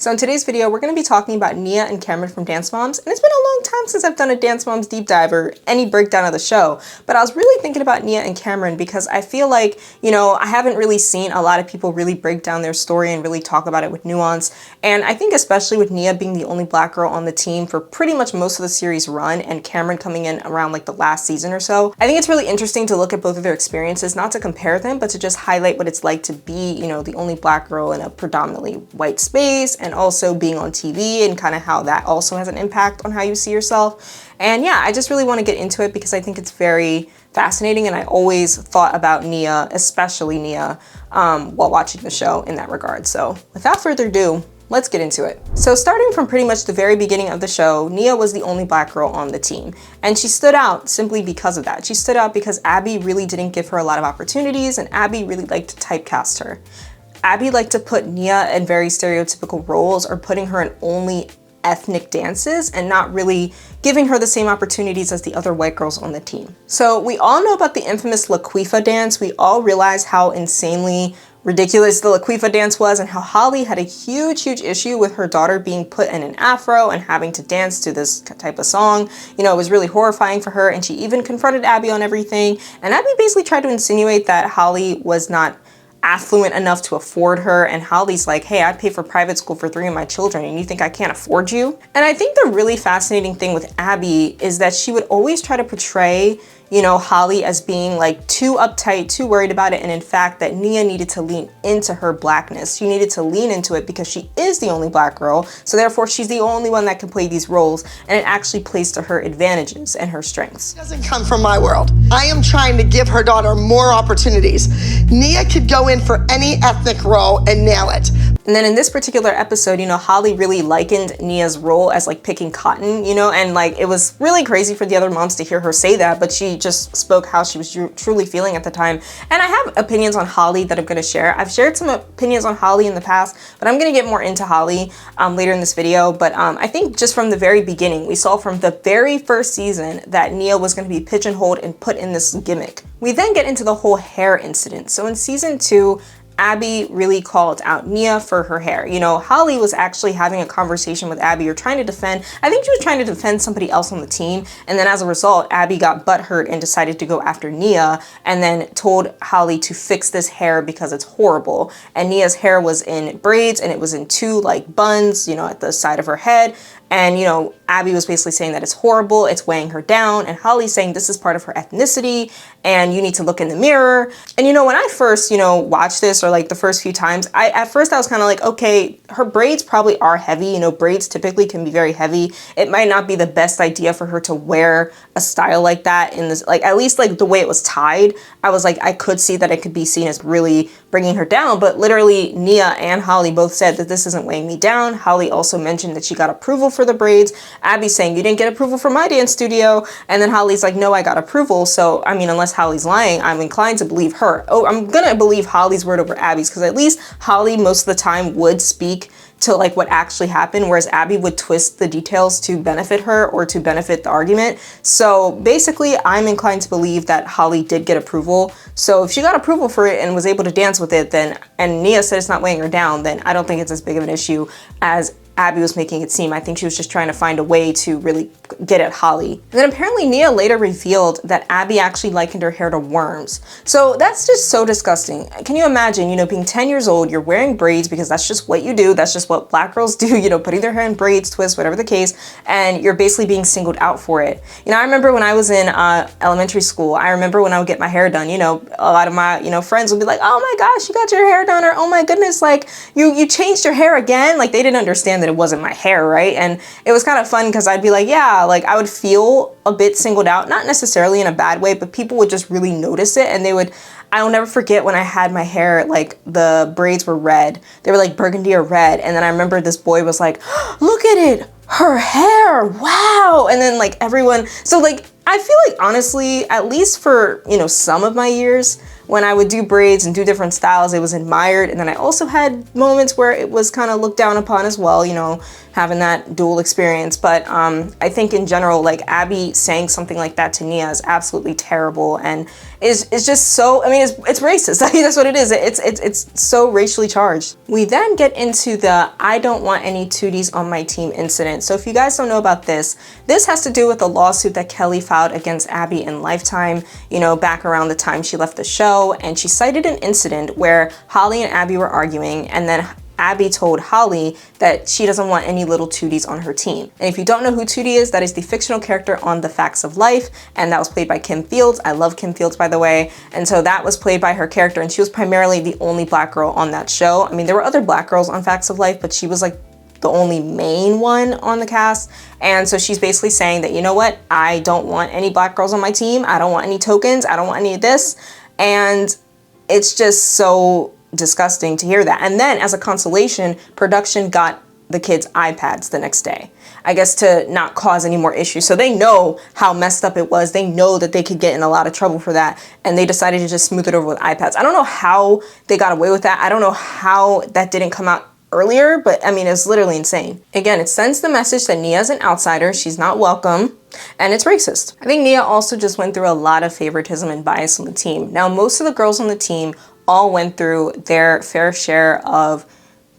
So in today's video, we're going to be talking about Nia and Camryn from Dance Moms, and it's been a long time since I've done a Dance Moms deep dive or any breakdown of the show, but I was really thinking about Nia and Camryn because I feel like, I haven't really seen a lot of people really break down their story and really talk about it with nuance, and I think especially with Nia being the only black girl on the team for pretty much most of the series run, and Camryn coming in around like the last season or so, I think it's really interesting to look at both of their experiences, not to compare them, but to just highlight what it's like to be, the only black girl in a predominantly white space, and also being on TV and kind of how that also has an impact on how you see yourself. And yeah, I just really want to get into it because I think it's very fascinating, and I always thought about Nia, especially Nia, while watching the show in that regard. So without further ado, let's get into it. So starting from pretty much the very beginning of the show, Nia was the only black girl on the team. And she stood out simply because of that. She stood out because Abby really didn't give her a lot of opportunities, and Abby really liked to typecast her. Abby liked to put Nia in very stereotypical roles, or putting her in only ethnic dances and not really giving her the same opportunities as the other white girls on the team. So we all know about the infamous Laquifa dance. We all realize how insanely ridiculous the Laquifa dance was, and how Holly had a huge issue with her daughter being put in an afro and having to dance to this type of song. It was really horrifying for her, and she even confronted Abby on everything. And Abby basically tried to insinuate that Holly was not affluent enough to afford her, and Holly's like, hey, I'd pay for private school for 3 of my children and you think I can't afford you? And I think the really fascinating thing with Abby is that she would always try to portray Holly as being like too uptight, too worried about it, and in fact that Nia needed to lean into her blackness. She needed to lean into it because she is the only black girl, so therefore she's the only one that can play these roles, and it actually plays to her advantages and her strengths. It doesn't come from my world. I am trying to give her daughter more opportunities. Nia could go in for any ethnic role and nail it. And then in this particular episode, Holly really likened Nia's role as like picking cotton, and like it was really crazy for the other moms to hear her say that, but she just spoke how she was truly feeling at the time. And I have opinions on Holly that I'm going to share. I've shared some opinions on Holly in the past, but I'm going to get more into Holly later in this video. But I think just from the very beginning, we saw from the very first season that Nia was going to be pigeonholed and put in this gimmick. We then get into the whole hair incident. So in season 2, Abby really called out Nia for her hair. Holly was actually having a conversation with Abby, or trying to defend, I think she was trying to defend somebody else on the team, and then as a result, Abby got butthurt and decided to go after Nia, and then told Holly to fix this hair because it's horrible. And Nia's hair was in braids, and it was in 2 like buns, at the side of her head. And, Abby was basically saying that it's horrible, it's weighing her down, and Holly's saying this is part of her ethnicity, and you need to look in the mirror. And, when I first, watched this, or like the first few times, at first I was kind of like, okay, her braids probably are heavy. Braids typically can be very heavy. It might not be the best idea for her to wear a style like that in this, like, at least like the way it was tied. I was like, I could see that it could be seen as really bringing her down, but literally Nia and Holly both said that this isn't weighing me down. Holly also mentioned that she got approval for the braids. Abby's saying, you didn't get approval from my dance studio. And then Holly's like, no, I got approval. So, I mean, unless Holly's lying, I'm inclined to believe her. Oh, I'm gonna believe Holly's word over Abby's, because at least Holly most of the time would speak to like what actually happened, whereas Abby would twist the details to benefit her or to benefit the argument. So basically, I'm inclined to believe that Holly did get approval. So if she got approval for it and was able to dance with it, then, and Nia said it's not weighing her down, then I don't think it's as big of an issue as Abby was making it seem. I think she was just trying to find a way to really get at Holly. And then apparently Nia later revealed that Abby actually likened her hair to worms. So that's just so disgusting. Can you imagine, being 10 years old, you're wearing braids because that's just what you do. That's just what black girls do, putting their hair in braids, twists, whatever the case, and you're basically being singled out for it. I remember when I was in elementary school, I remember when I would get my hair done, a lot of my, friends would be like, oh my gosh, you got your hair done, or oh my goodness, like you changed your hair again. Like they didn't understand that it wasn't my hair, right? And it was kind of fun because I'd be like, yeah, like I would feel a bit singled out, not necessarily in a bad way, but people would just really notice it. And I'll never forget when I had my hair, like the braids were red. They were like burgundy or red. And then I remember this boy was like, look at it, her hair, wow. And then like everyone, so like, I feel like honestly, at least for, some of my years, when I would do braids and do different styles, it was admired. And then I also had moments where it was kind of looked down upon as well, having that dual experience. But I think in general, like Abby saying something like that to Nia is absolutely terrible. And is just so, I mean, it's racist. I mean, that's what it is. It's so racially charged. We then get into the I don't want any tooties on my team incident. So if you guys don't know about this has to do with a lawsuit that Kelly filed against Abby in Lifetime, you know, back around the time she left the show. And she cited an incident where Holly and Abby were arguing, and then Abby told Holly that she doesn't want any little tooties on her team. And if you don't know who Tootie is, that is the fictional character on The Facts of Life, and that was played by Kim Fields. I love Kim Fields, by the way. And so that was played by her character, and she was primarily the only black girl on that show. I mean, there were other black girls on Facts of Life, but she was like the only main one on the cast. And so she's basically saying that, you know what, I don't want any black girls on my team. I don't want any tokens. I don't want any of this. And it's just so disgusting to hear that. And then as a consolation, production got the kids iPads the next day, I guess, to not cause any more issues. So they know how messed up it was. They know that they could get in a lot of trouble for that. And they decided to just smooth it over with iPads. I don't know how they got away with that. I don't know how that didn't come out earlier, but I mean, it's literally insane. Again, it sends the message that Nia's an outsider. She's not welcome. And it's racist. I think Nia also just went through a lot of favoritism and bias on the team. Now, most of the girls on the team all went through their fair share of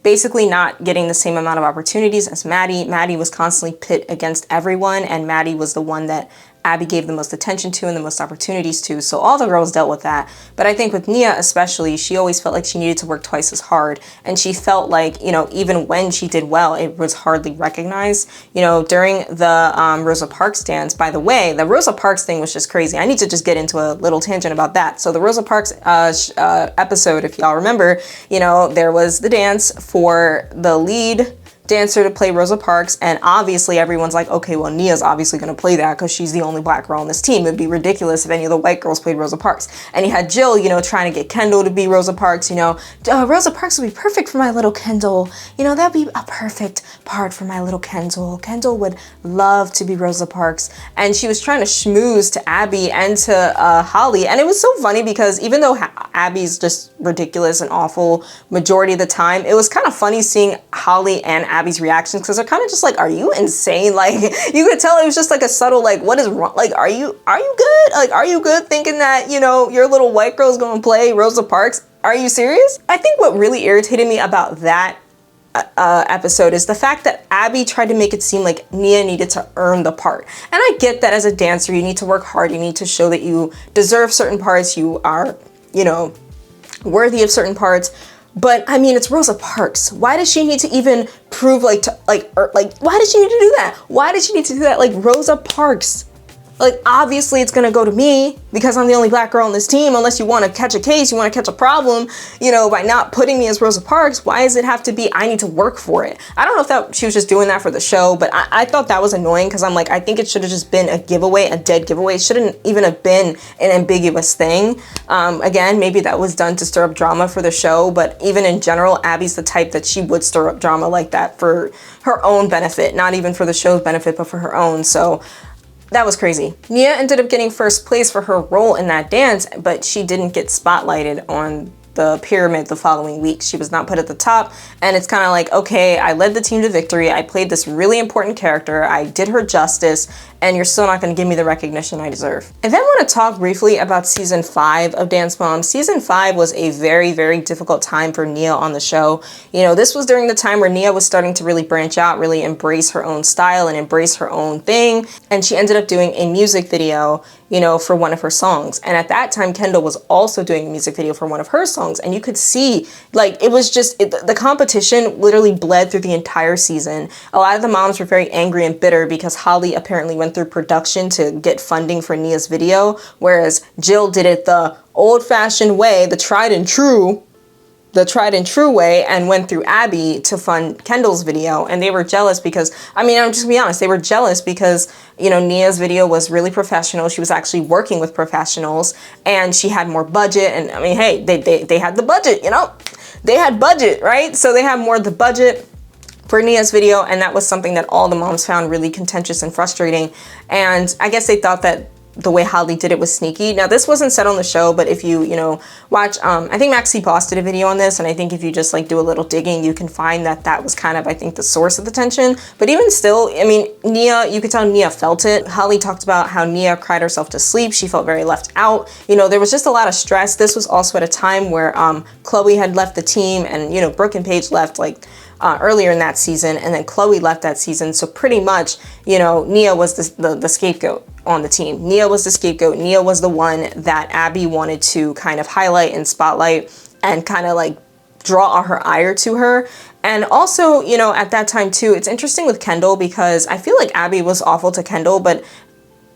basically not getting the same amount of opportunities as Maddie. Maddie was constantly pit against everyone, and Maddie was the one that Abby gave the most attention to and the most opportunities to. So all the girls dealt with that. But I think with Nia especially, she always felt like she needed to work twice as hard. And she felt like, you know, even when she did well, it was hardly recognized. You know, during the Rosa Parks dance, by the way, the Rosa Parks thing was just crazy. I need to just get into a little tangent about that. So the Rosa Parks episode, if y'all remember, you know, there was the dance for the lead dancer to play Rosa Parks, and obviously everyone's like, okay, well, Nia's obviously going to play that because she's the only black girl on this team. It'd be ridiculous if any of the white girls played Rosa Parks. And you had Jill, you know, trying to get Kendall to be Rosa Parks, you know, Rosa Parks would be perfect for my little Kendall. You know, that'd be a perfect part for my little Kendall. Kendall would love to be Rosa Parks. And she was trying to schmooze to Abby and to Holly. And it was so funny because even though Abby's just ridiculous and awful majority of the time, it was kind of funny seeing Holly and Abby's reactions, because they're kind of just like, are you insane? Like, you could tell it was just like a subtle, like, what is wrong? Like, are you good? Like, are you good thinking that, you know, your little white girl's gonna play Rosa Parks? Are you serious? I think what really irritated me about that episode is the fact that Abby tried to make it seem like Nia needed to earn the part. And I get that as a dancer, you need to work hard. You need to show that you deserve certain parts. You are, you know, worthy of certain parts. But I mean, it's Rosa Parks. Why does she need to even prove why does she need to do that? Why did she need to do that? Like, Rosa Parks. Like, obviously it's gonna go to me because I'm the only black girl on this team, unless you wanna catch a case, you wanna catch a problem, you know, by not putting me as Rosa Parks. Why does it have to be, I need to work for it? I don't know if that she was just doing that for the show, but I thought that was annoying because I'm like, I think it should have just been a giveaway, a dead giveaway. It shouldn't even have been an ambiguous thing. Again, maybe that was done to stir up drama for the show, but even in general, Abby's the type that she would stir up drama like that for her own benefit, not even for the show's benefit, but for her own. So that was crazy. Nia ended up getting first place for her role in that dance, but she didn't get spotlighted on the pyramid the following week. She was not put at the top, and it's kind of like, okay, I led the team to victory. I played this really important character. I did her justice, and you're still not going to give me the recognition I deserve. I then want to talk briefly about season 5 of Dance Moms. Season 5 was a very, very difficult time for Nia on the show. You know, this was during the time where Nia was starting to really branch out, really embrace her own style and embrace her own thing. And she ended up doing a music video, you know, for one of her songs. And at that time, Kendall was also doing a music video for one of her songs. And you could see, like, it was just, the competition literally bled through the entire season. A lot of the moms were very angry and bitter because Holly apparently went through production to get funding for Nia's video, whereas Jill did it the old-fashioned way, the tried and true way, and went through Abby to fund Kendall's video. And they were jealous because, I mean, I'm just gonna be honest, they were jealous because, you know, Nia's video was really professional. She was actually working with professionals, and she had more budget. And I mean, hey, they had the budget, you know, they had budget, right? So they had more of the budget for Nia's video, and that was something that all the moms found really contentious and frustrating. And I guess they thought that the way Holly did it was sneaky. Now, this wasn't said on the show, but if you, watch, I think Maxie Boss did a video on this, and I think if you just like do a little digging, you can find that that was kind of, I think, the source of the tension. But even still, I mean, Nia, you could tell Nia felt it. Holly talked about how Nia cried herself to sleep. She felt very left out. There was just a lot of stress. This was also at a time where Chloe had left the team, and, Brooke and Paige left like earlier in that season, and then Chloe left that season. So pretty much, Nia was the scapegoat on the team. Nia was the scapegoat. Nia was the one that Abby wanted to kind of highlight and spotlight and kind of like draw her ire to her. And also, at that time too, it's interesting with Kendall because I feel like Abby was awful to Kendall, but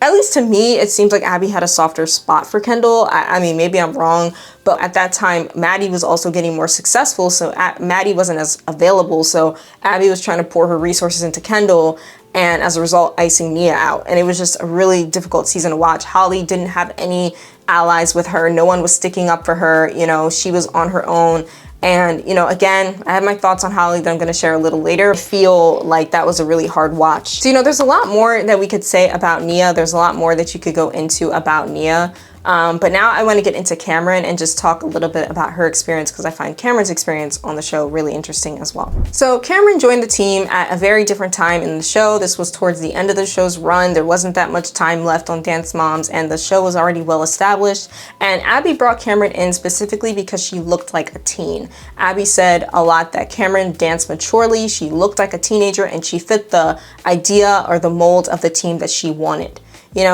at least to me, it seems like Abby had a softer spot for Kendall. I mean, maybe I'm wrong, but at that time, Maddie was also getting more successful, so Maddie wasn't as available, so Abby was trying to pour her resources into Kendall, and as a result, icing Nia out. And it was just a really difficult season to watch. Holly didn't have any allies with her. No one was sticking up for her. She was on her own. And, again, I have my thoughts on Holly that I'm going to share a little later. I feel like that was a really hard watch. So, there's a lot more that we could say about Nia. There's a lot more that you could go into about Nia. But now I want to get into Camryn and just talk a little bit about her experience because I find Camryn's experience on the show really interesting as well. So Camryn joined the team at a very different time in the show. This was towards the end of the show's run. There wasn't that much time left on Dance Moms and the show was already well established. And Abby brought Camryn in specifically because she looked like a teen. Abby said a lot that Camryn danced maturely. She looked like a teenager and she fit the idea or the mold of the team that she wanted.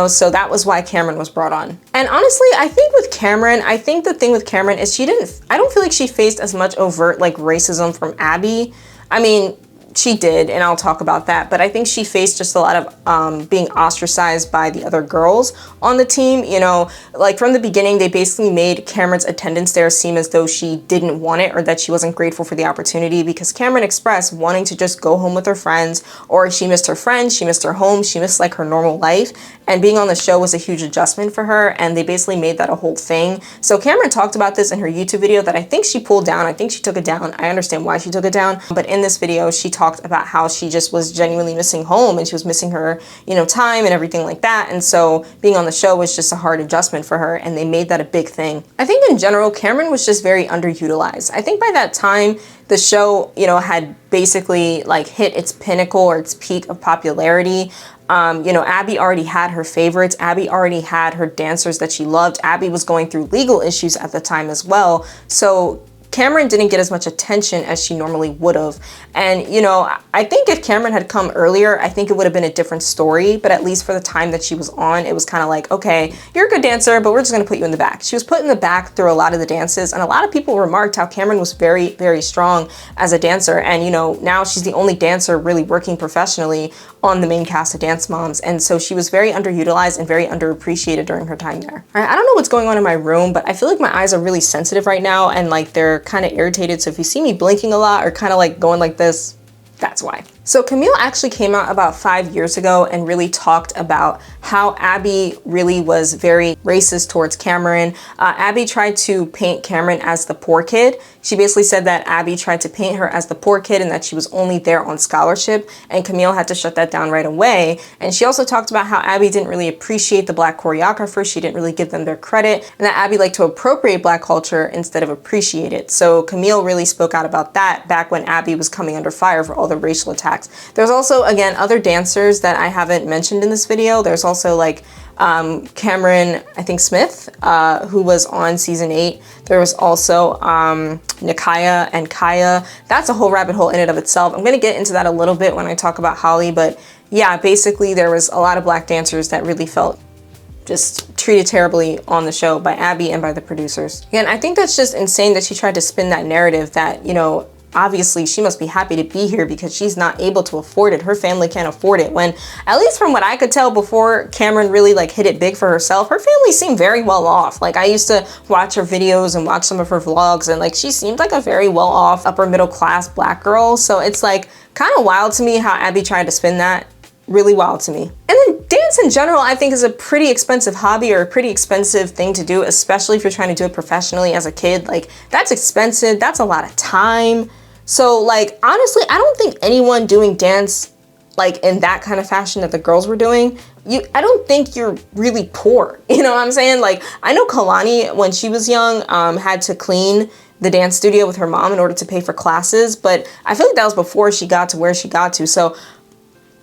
So that was why Camryn was brought on. And honestly, I think the thing with Camryn is I don't feel like she faced as much overt like racism from Abby. I mean, she did, and I'll talk about that, but I think she faced just a lot of being ostracized by the other girls on the team. Like from the beginning, they basically made Camryn's attendance there seem as though she didn't want it or that she wasn't grateful for the opportunity, because Camryn expressed wanting to just go home with her friends, or she missed her friends, she missed her home, she missed like her normal life, and being on the show was a huge adjustment for her, and they basically made that a whole thing. So Camryn talked about this in her YouTube video that I think she pulled down. I think she took it down. I understand why she took it down, but in this video, she talked about how she just was genuinely missing home and she was missing her, time and everything like that. And so being on the show was just a hard adjustment for her, and they made that a big thing. I think in general, Camryn was just very underutilized. I think by that time, the show, had basically like hit its pinnacle or its peak of popularity. Abby already had her favorites. Abby already had her dancers that she loved. Abby was going through legal issues at the time as well. So Camryn didn't get as much attention as she normally would have. And, I think if Camryn had come earlier, I think it would have been a different story. But at least for the time that she was on, it was kind of like, okay, you're a good dancer, but we're just going to put you in the back. She was put in the back through a lot of the dances. And a lot of people remarked how Camryn was very, very strong as a dancer. And, now she's the only dancer really working professionally on the main cast of Dance Moms. And so she was very underutilized and very underappreciated during her time there. All right, I don't know what's going on in my room, but I feel like my eyes are really sensitive right now and like they're kind of irritated. So if you see me blinking a lot or kind of like going like this, that's why. So Camille actually came out about 5 years ago and really talked about how Abby really was very racist towards Camryn. Abby tried to paint Camryn as the poor kid. She basically said that Abby tried to paint her as the poor kid and that she was only there on scholarship, and Camille had to shut that down right away. And she also talked about how Abby didn't really appreciate the Black choreographers. She didn't really give them their credit, and that Abby liked to appropriate Black culture instead of appreciate it. So Camille really spoke out about that back when Abby was coming under fire for all the racial attacks. There's also, again, other dancers that I haven't mentioned in this video. There's also like Cameron, I think Smith, who was on season 8. There was also Nikaya and Kaya. That's a whole rabbit hole in and of itself. I'm going to get into that a little bit when I talk about Holly, but yeah, basically there was a lot of Black dancers that really felt just treated terribly on the show by Abby and by the producers. Again, I think that's just insane that she tried to spin that narrative that, obviously she must be happy to be here because she's not able to afford it. Her family can't afford it, when at least from what I could tell before Camryn really like hit it big for herself, her family seemed very well off. Like I used to watch her videos and watch some of her vlogs, and like she seemed like a very well off upper middle class Black girl. So it's like kind of wild to me how Abby tried to spin that. Really wild to me. And then dance in general, I think, is a pretty expensive hobby or a pretty expensive thing to do, especially if you're trying to do it professionally as a kid. Like that's expensive. That's a lot of time. So like, honestly, I don't think anyone doing dance like in that kind of fashion that the girls were doing, I don't think you're really poor. You know what I'm saying? Like, I know Kalani, when she was young, had to clean the dance studio with her mom in order to pay for classes, but I feel like that was before she got to where she got to. So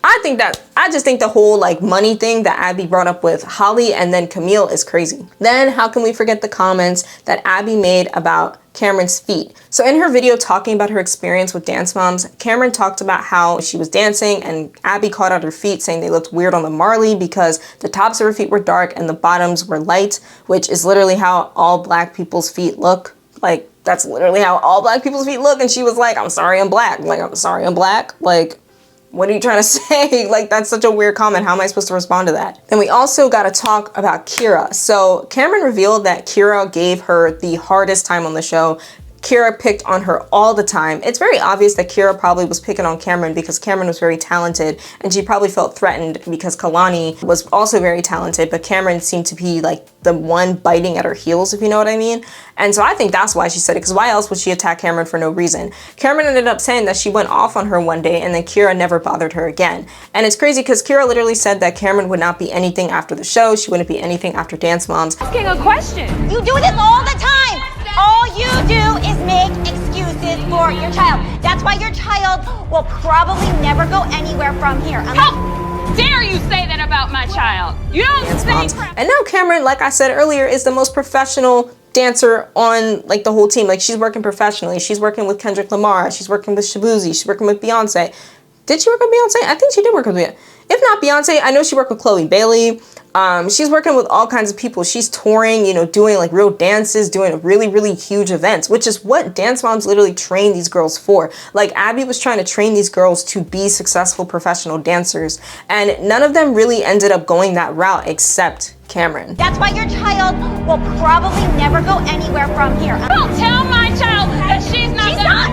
I just think the whole like money thing that Abby brought up with Holly and then Camille is crazy. Then how can we forget the comments that Abby made about Camryn's feet? So in her video talking about her experience with Dance Moms, Camryn talked about how she was dancing and Abby called out her feet, saying they looked weird on the Marley because the tops of her feet were dark and the bottoms were light, which is literally how all black people's feet look. Like, that's literally how all black people's feet look. And she was like, I'm sorry, I'm black. Like, I'm sorry, I'm black. Like, what are you trying to say? Like, that's such a weird comment. How am I supposed to respond to that? And we also got to talk about Kira. So Camryn revealed that Kira gave her the hardest time on the show. Kira picked on her all the time. It's very obvious that Kira probably was picking on Camryn because Camryn was very talented, and she probably felt threatened because Kalani was also very talented, but Camryn seemed to be like the one biting at her heels, if you know what I mean. And so I think that's why she said it, because why else would she attack Camryn for no reason? Camryn ended up saying that she went off on her one day and then Kira never bothered her again. And it's crazy because Kira literally said that Camryn would not be anything after the show. She wouldn't be anything after Dance Moms. Asking a question. You do this all the time. All you do is make excuses for your child. That's why your child will probably never go anywhere from here. How dare you say that about my child? You don't say crap. And now Camryn, like I said earlier, is the most professional dancer on like the whole team. Like, she's working professionally. She's working with Kendrick Lamar. She's working with Shabuzi. She's working with Beyonce. Did she work with Beyonce? I think she did work with Beyonce. If not Beyonce, I know she worked with Chloe Bailey. She's working with all kinds of people. She's touring, you know, doing like real dances, doing really, really huge events, which is what Dance Moms literally train these girls for. Like, Abby was trying to train these girls to be successful professional dancers, and none of them really ended up going that route except Camryn. That's why your child will probably never go anywhere from here. Don't tell my child that she's not. She's not.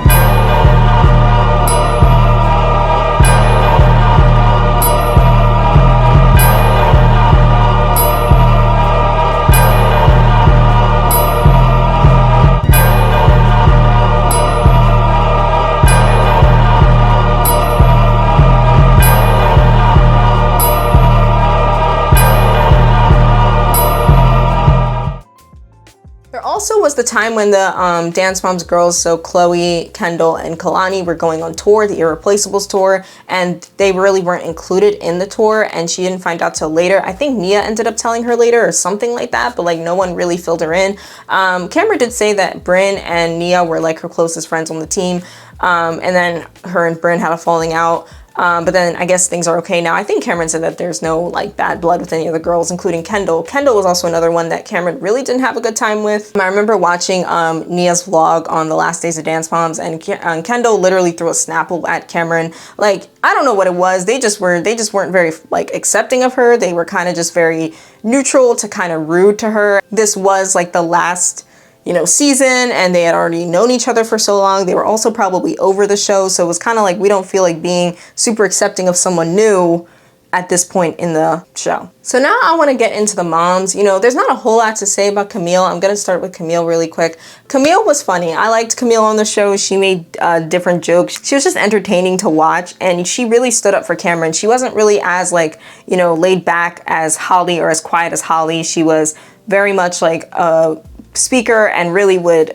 Also was the time when the Dance Moms girls, so Chloe, Kendall, and Kalani were going on tour, the Irreplaceables tour, and they really weren't included in the tour, and she didn't find out till later. I think Nia ended up telling her later or something like that, but like no one really filled her in. Camryn did say that Brynn and Nia were like her closest friends on the team, and then her and Brynn had a falling out. But then I guess things are okay now. I think Camryn said that there's no like bad blood with any of the girls, including Kendall. Kendall was also another one that Camryn really didn't have a good time with. I remember watching Nia's vlog on the last days of Dance Moms, and Kendall literally threw a Snapple at Camryn. Like, I don't know what it was. They just weren't very like accepting of her. They were kind of just very neutral to kind of rude to her. This was like the last, you know, season, and they had already known each other for so long. They were also probably over the show, so it was kind of like we don't feel like being super accepting of someone new at this point in the show. So now I want to get into the moms. You know, there's not a whole lot to say about Camille. I'm going to start with Camille really quick. Camille was funny. I liked Camille on the show. She made different jokes. She was just entertaining to watch, and she really stood up for Camryn. She wasn't really as like, you know, laid back as Holly or as quiet as Holly. She was very much like a speaker and really would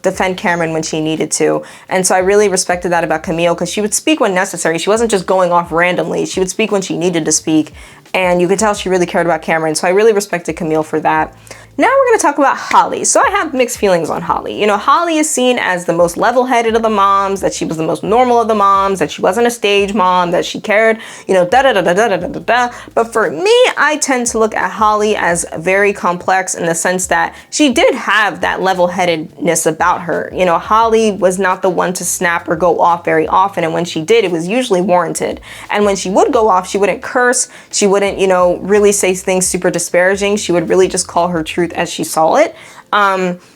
defend Camryn when she needed to. And so I really respected that about Camille, because she would speak when necessary. She wasn't just going off randomly. She would speak when she needed to speak, and you could tell she really cared about Camryn. So I really respected Camille for that. Now we're going to talk about Holly. So I have mixed feelings on Holly. You know, Holly is seen as the most level-headed of the moms, that she was the most normal of the moms, that she wasn't a stage mom, that she cared, you know, da-da-da-da-da-da-da-da. But for me, I tend to look at Holly as very complex in the sense that she did have that level-headedness about her. You know, Holly was not the one to snap or go off very often, and when she did, it was usually warranted. And when she would go off, she wouldn't curse, she wouldn't, you know, really say things super disparaging. She would really just call her truth as she saw it.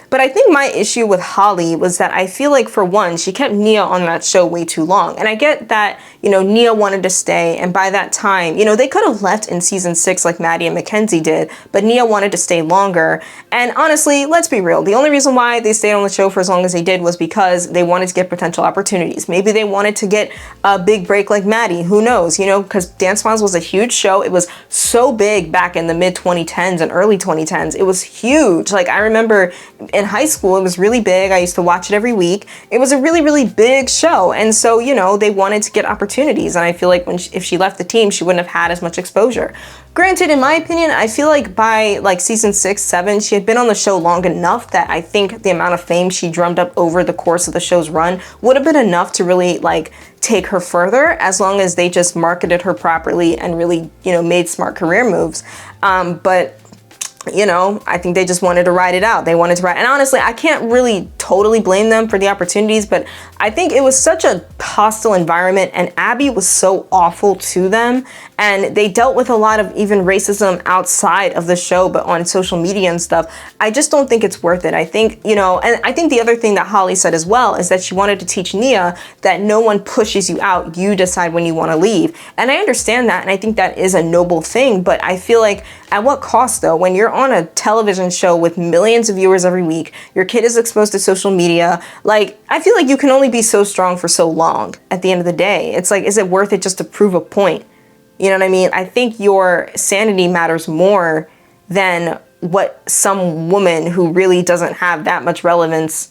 But I think my issue with Holly was that I feel like, for one, she kept Nia on that show way too long. And I get that, you know, Nia wanted to stay, and by that time, you know, they could have left in season 6 like Maddie and Mackenzie did, but Nia wanted to stay longer. And honestly, let's be real, the only reason why they stayed on the show for as long as they did was because they wanted to get potential opportunities. Maybe they wanted to get a big break like Maddie, who knows, you know, because Dance Moms was a huge show. It was so big back in the mid 2010s and early 2010s. It was huge. Like, I remember in high school, it was really big. I used to watch it every week. It was a really, really big show. And so, you know, they wanted to get opportunities. And I feel like if she left the team, she wouldn't have had as much exposure. Granted, in my opinion, I feel like by like season 6, 7, she had been on the show long enough that I think the amount of fame she drummed up over the course of the show's run would have been enough to really like take her further, as long as they just marketed her properly and really, you know, made smart career moves. But you know, I think they just wanted to ride it out. They wanted to ride, and honestly, I can't really totally blame them for the opportunities, but I think it was such a hostile environment, and Abby was so awful to them, and they dealt with a lot of even racism outside of the show, but on social media and stuff. I just don't think it's worth it. I think, you know, and I think the other thing that Holly said as well is that she wanted to teach Nia that no one pushes you out. You decide when you want to leave. And I understand that, and I think that is a noble thing, but I feel like at what cost though? When you're on a television show with millions of viewers every week, your kid is exposed to social media, like, I feel like you can only be so strong for so long at the end of the day. It's like, is it worth it just to prove a point? You know what I mean? I think your sanity matters more than what some woman who really doesn't have that much relevance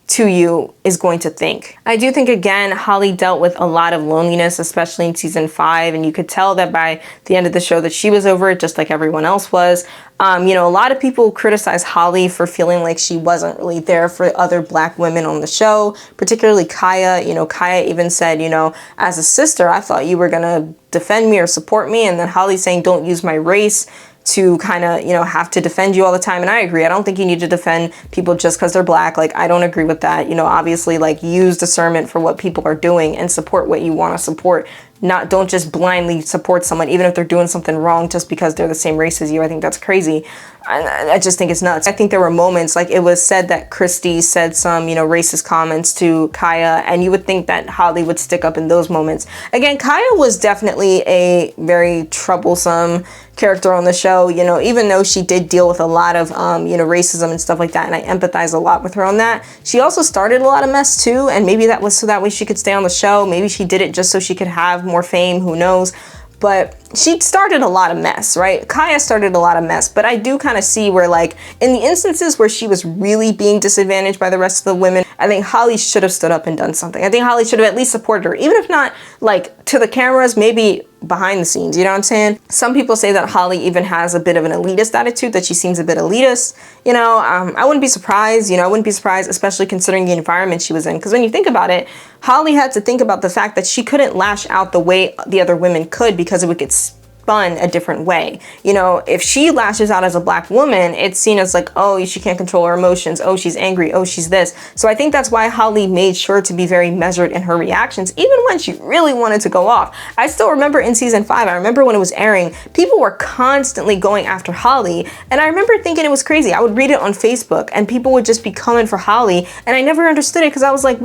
to you is going to think. I do think, again, Holly dealt with a lot of loneliness, especially in season 5, and you could tell that by the end of the show that she was over it, just like everyone else was. You know, a lot of people criticize Holly for feeling like she wasn't really there for other Black women on the show, particularly Kaya. You know, Kaya even said, you know, as a sister, I thought you were gonna defend me or support me, and then Holly's saying, don't use my race to kind of, you know, have to defend you all the time. And I agree. I don't think you need to defend people just because they're Black. Like, I don't agree with that. You know, obviously, like, use discernment for what people are doing and support what you want to support. Don't just blindly support someone, even if they're doing something wrong just because they're the same race as you. I think that's crazy. I just think it's nuts. I think there were moments, like it was said that Christy said some, you know, racist comments to Kaya, and you would think that Holly would stick up in those moments. Again, Kaya was definitely a very troublesome character on the show, you know, even though she did deal with a lot of, you know, racism and stuff like that, and I empathize a lot with her on that. She also started a lot of mess too, and maybe that was so that way she could stay on the show. Maybe she did it just so she could have more fame, who knows. But she started a lot of mess, right? Kaya started a lot of mess, but I do kind of see where, like, in the instances where she was really being disadvantaged by the rest of the women, I think Holly should have stood up and done something. I think Holly should have at least supported her, even if not, like, to the cameras, maybe behind the scenes, you know what I'm saying? Some people say that Holly even has a bit of an elitist attitude, that she seems a bit elitist. You know, I wouldn't be surprised, especially considering the environment she was in. Because when you think about it, Holly had to think about the fact that she couldn't lash out the way the other women could because it would get spun a different way. You know, if she lashes out as a Black woman, it's seen as like, oh, she can't control her emotions. Oh, she's angry. Oh, she's this. So I think that's why Holly made sure to be very measured in her reactions, even when she really wanted to go off. I still remember in season 5, I remember when it was airing, people were constantly going after Holly. And I remember thinking it was crazy. I would read it on Facebook and people would just be coming for Holly. And I never understood it because I was like,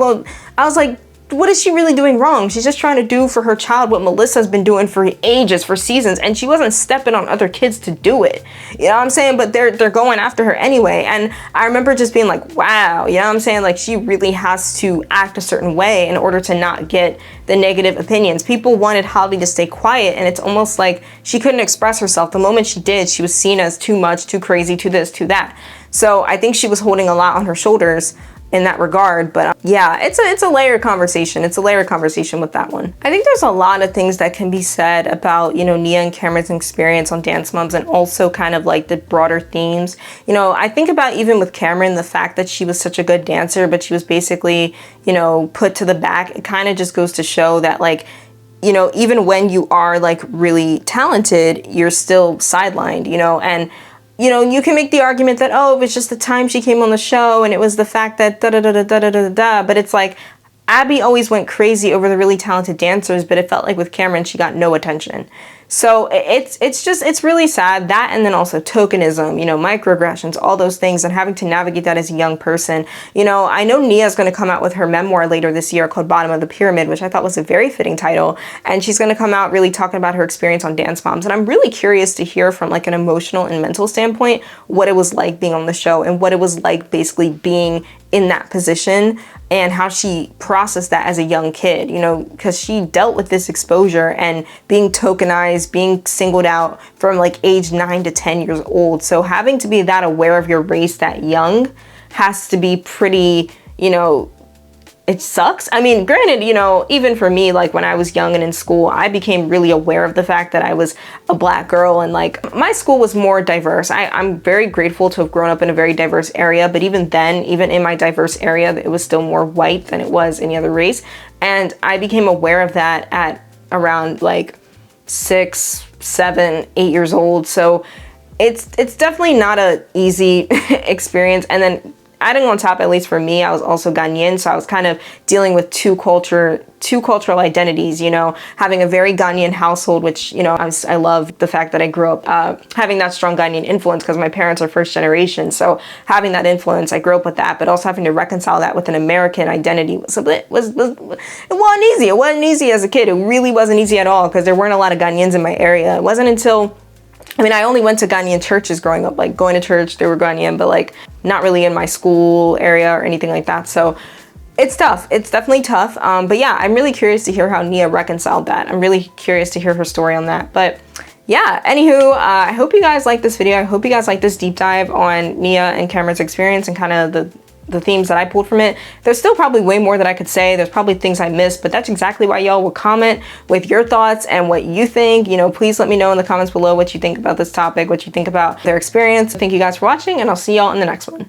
what is she really doing wrong? She's just trying to do for her child what Melissa's been doing for ages, for seasons, and she wasn't stepping on other kids to do it. You know what I'm saying? But they're going after her anyway. And I remember just being like, wow, you know what I'm saying? Like, she really has to act a certain way in order to not get the negative opinions. People wanted Holly to stay quiet, and it's almost like she couldn't express herself. The moment she did, she was seen as too much, too crazy, too this, too that. So I think she was holding a lot on her shoulders in that regard. But yeah, it's a layered conversation. It's a layered conversation with that one. I think there's a lot of things that can be said about, you know, Nia and Camryn's experience on Dance Moms, and also kind of like the broader themes. You know, I think about even with Camryn, the fact that she was such a good dancer, but she was basically, you know, put to the back. It kind of just goes to show that, like, you know, even when you are like really talented, you're still sidelined, you know. And you know, you can make the argument that, oh, it was just the time she came on the show and it was the fact that da-da-da-da-da-da-da-da, but it's like, Abby always went crazy over the really talented dancers, but it felt like with Camryn, she got no attention. So it's really sad. That, and then also tokenism, you know, microaggressions, all those things, and having to navigate that as a young person. You know, I know Nia's going to come out with her memoir later this year called Bottom of the Pyramid, which I thought was a very fitting title. And she's going to come out really talking about her experience on Dance Moms. And I'm really curious to hear from like an emotional and mental standpoint what it was like being on the show and what it was like basically being in that position and how she processed that as a young kid, you know, because she dealt with this exposure and being tokenized, being singled out from like age 9 to 10 years old. So having to be that aware of your race that young has to be pretty, you know, it sucks. I mean, granted, you know, even for me, like when I was young and in school, I became really aware of the fact that I was a Black girl, and like my school was more diverse. I'm very grateful to have grown up in a very diverse area, but even then, even in my diverse area, it was still more white than it was any other race. And I became aware of that at around like 6, 7, 8 years old. So it's definitely not a easy experience. And then adding on top, at least for me, I was also Ghanaian, so I was kind of dealing with two cultural identities, you know, having a very Ghanaian household, which, you know, I love the fact that I grew up having that strong Ghanaian influence because my parents are first generation. So having that influence, I grew up with that, but also having to reconcile that with an American identity it wasn't easy. It wasn't easy as a kid. It really wasn't easy at all because there weren't a lot of Ghanaians in my area. It wasn't until, I mean, I only went to Ghanaian churches growing up, like going to church, they were Ghanaian, but like not really in my school area or anything like that. So it's tough. It's definitely tough. But yeah, I'm really curious to hear how Nia reconciled that. I'm really curious to hear her story on that. But yeah, anywho, I hope you guys like this video. I hope you guys like this deep dive on Nia and Camryn's experience and kind of the themes that I pulled from it. There's still probably way more that I could say. There's probably things I missed, but that's exactly why y'all will comment with your thoughts and what you think. You know, please let me know in the comments below what you think about this topic, what you think about their experience. Thank you guys for watching, and I'll see y'all in the next one.